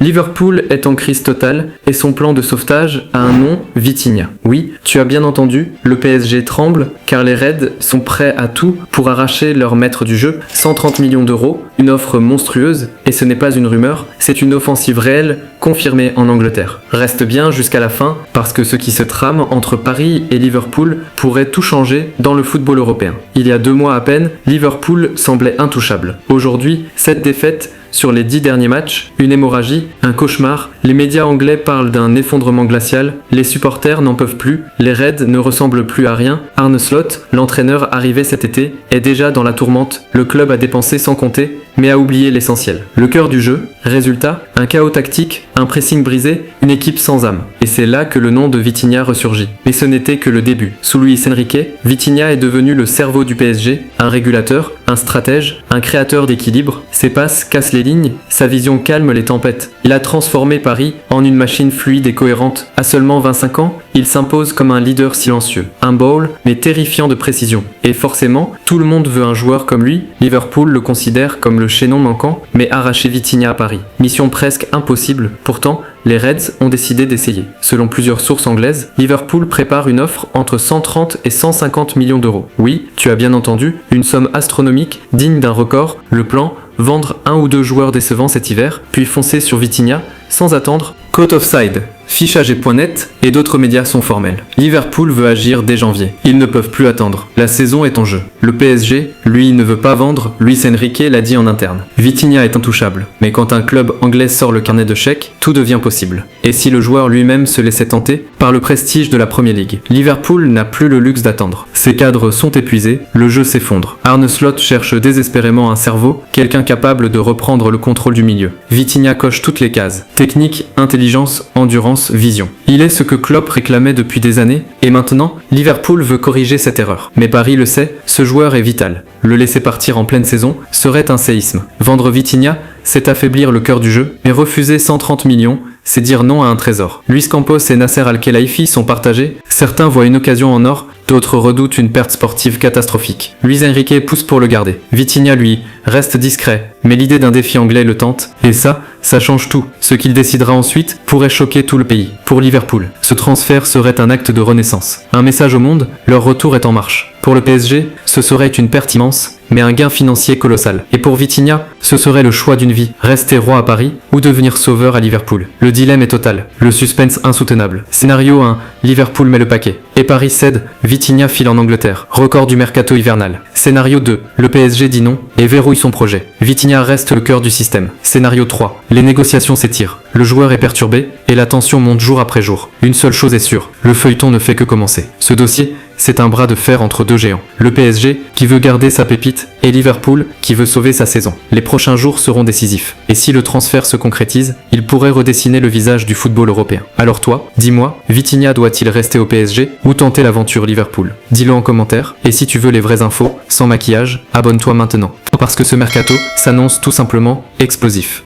Liverpool est en crise totale et son plan de sauvetage a un nom, Vitinha. Oui, tu as bien entendu, le PSG tremble car les Reds sont prêts à tout pour arracher leur maître du jeu, 130 millions d'euros, une offre monstrueuse et ce n'est pas une rumeur, c'est une offensive réelle confirmée en Angleterre. Reste bien jusqu'à la fin parce que ce qui se trame entre Paris et Liverpool pourrait tout changer dans le football européen. Il y a 2 mois à peine, Liverpool semblait intouchable. Aujourd'hui, cette défaite sur les 10 derniers matchs, une hémorragie, un cauchemar, les médias anglais parlent d'un effondrement glacial, les supporters n'en peuvent plus, les Reds ne ressemblent plus à rien, Arne Slot, l'entraîneur arrivé cet été, est déjà dans la tourmente, le club a dépensé sans compter, mais a oublié l'essentiel. Le cœur du jeu, résultat, un chaos tactique, un pressing brisé, une équipe sans âme. Et c'est là que le nom de Vitinha ressurgit. Mais ce n'était que le début. Sous Luis Enrique, Vitinha est devenu le cerveau du PSG, un régulateur, un stratège, un créateur d'équilibre. Ses passes cassent les lignes, sa vision calme les tempêtes. Il a transformé Paris en une machine fluide et cohérente. À seulement 25 ans, il s'impose comme un leader silencieux, un ball, mais terrifiant de précision. Et forcément, tout le monde veut un joueur comme lui. Liverpool le considère comme le chaînon manquant, mais arracher Vitinha à Paris. Mission presque impossible. Pourtant, les Reds ont décidé d'essayer. Selon plusieurs sources anglaises, Liverpool prépare une offre entre 130 et 150 millions d'euros. Oui, tu as bien entendu, une somme astronomique, digne d'un record. Le plan, vendre 1 ou 2 joueurs décevants cet hiver, puis foncer sur Vitinha, sans attendre. Court offside, fichage.net et d'autres médias sont formels. Liverpool veut agir dès janvier. Ils ne peuvent plus attendre. La saison est en jeu. Le PSG, lui, ne veut pas vendre. Luis Enrique l'a dit en interne. Vitinha est intouchable. Mais quand un club anglais sort le carnet de chèques, tout devient possible. Et si le joueur lui-même se laissait tenter par le prestige de la Premier League, Liverpool n'a plus le luxe d'attendre. Ses cadres sont épuisés, le jeu s'effondre. Arne Slot cherche désespérément un cerveau, quelqu'un capable de reprendre le contrôle du milieu. Vitinha coche toutes les cases. Technique, intelligence, endurance, vision. Il est ce que Klopp réclamait depuis des années, et maintenant, Liverpool veut corriger cette erreur. Mais Paris le sait, ce joueur est vital. Le laisser partir en pleine saison serait un séisme. Vendre Vitinha, c'est affaiblir le cœur du jeu, mais refuser 130 millions, c'est dire non à un trésor. Luis Campos et Nasser Al-Khelaifi sont partagés, certains voient une occasion en or, d'autres redoutent une perte sportive catastrophique. Luis Enrique pousse pour le garder. Vitinha, lui, reste discret, mais l'idée d'un défi anglais le tente, et ça change tout. Ce qu'il décidera ensuite pourrait choquer tout le pays. Pour Liverpool, ce transfert serait un acte de renaissance. Un message au monde, leur retour est en marche. Pour le PSG, ce serait une perte immense, mais un gain financier colossal. Et pour Vitinha, ce serait le choix d'une vie, rester roi à Paris ou devenir sauveur à Liverpool. Le dilemme est total, le suspense insoutenable. Scénario 1, Liverpool met le paquet. Et Paris cède, Vitinha file en Angleterre. Record du mercato hivernal. Scénario 2, le PSG dit non et verrouille son projet. Vitinha reste le cœur du système. Scénario 3, les négociations s'étirent. Le joueur est perturbé et la tension monte jour après jour. Une seule chose est sûre, le feuilleton ne fait que commencer. Ce dossier, c'est un bras de fer entre 2 géants. Le PSG, qui veut garder sa pépite, et Liverpool, qui veut sauver sa saison. Les prochains jours seront décisifs. Et si le transfert se concrétise, il pourrait redessiner le visage du football européen. Alors toi, dis-moi, Vitinha doit-il rester au PSG ou tenter l'aventure Liverpool? Dis-le en commentaire. Et si tu veux les vraies infos, sans maquillage, abonne-toi maintenant. Parce que ce mercato s'annonce tout simplement explosif.